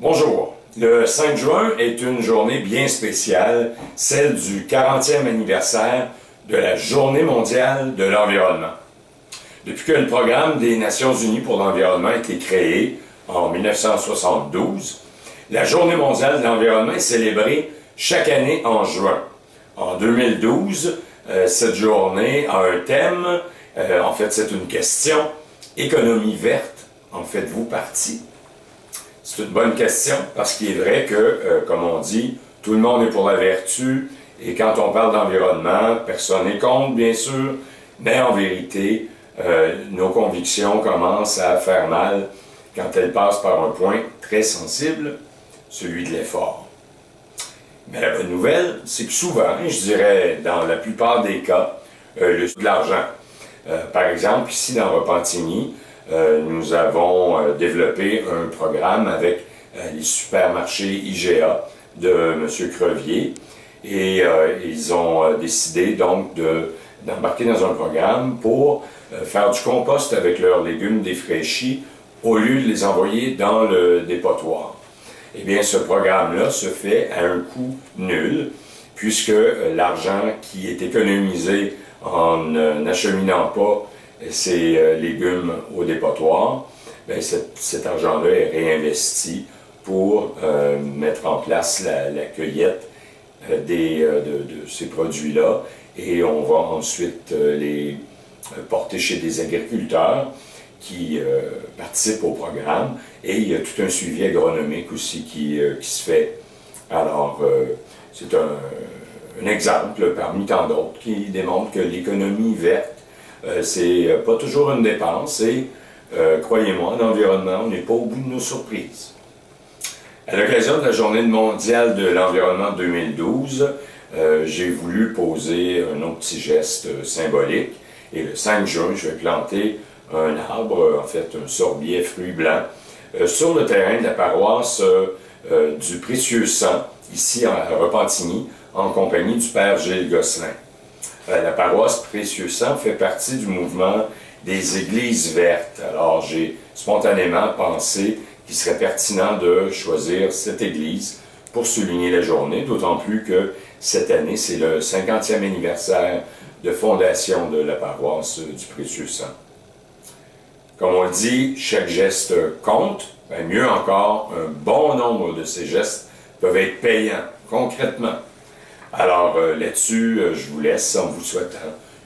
Bonjour. Le 5 juin est une journée bien spéciale, celle du 40e anniversaire de la Journée mondiale de l'environnement. Depuis que le programme des Nations unies pour l'environnement a été créé en 1972, la Journée mondiale de l'environnement est célébrée chaque année en juin. En 2012, cette journée a un thème, en fait c'est une question, économie verte, en faites-vous partie? C'est une bonne question parce qu'il est vrai que, comme on dit, tout le monde est pour la vertu et quand on parle d'environnement, personne n'est contre, bien sûr, mais en vérité, nos convictions commencent à faire mal quand elles passent par un point très sensible, celui de l'effort. Mais la bonne nouvelle, c'est que souvent, je dirais dans la plupart des cas, de l'argent. Par exemple, ici dans Repentigny, nous avons développé un programme avec les supermarchés IGA de M. Crevier et ils ont décidé donc d'embarquer dans un programme pour faire du compost avec leurs légumes défraîchis au lieu de les envoyer dans le dépotoir. Eh bien, ce programme-là se fait à un coût nul puisque l'argent qui est économisé en n'acheminant pas ces légumes au dépotoir, bien, cet argent-là est réinvesti pour mettre en place la cueillette de ces produits-là et on va ensuite les porter chez des agriculteurs qui participent au programme et il y a tout un suivi agronomique aussi qui se fait. Alors, c'est un exemple parmi tant d'autres qui démontre que l'économie verte c'est pas toujours une dépense et, croyez-moi, en environnement, on n'est pas au bout de nos surprises. À l'occasion de la Journée mondiale de l'environnement 2012, j'ai voulu poser un autre petit geste symbolique et le 5 juin, je vais planter un arbre, en fait un sorbier fruit blanc, sur le terrain de la paroisse du Précieux Sang, ici à Repentigny, en compagnie du Père Gilles Gosselin. La paroisse Précieux Sang fait partie du mouvement des Églises vertes. Alors j'ai spontanément pensé qu'il serait pertinent de choisir cette église pour souligner la journée, d'autant plus que cette année c'est le 50e anniversaire de fondation de la paroisse du Précieux Sang. Comme on le dit, chaque geste compte, bien, mieux encore, un bon nombre de ces gestes peuvent être payants, concrètement. Alors là-dessus, je vous laisse en vous souhaitant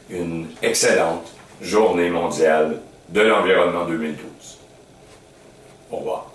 une excellente Journée mondiale de l'environnement 2012. Au revoir.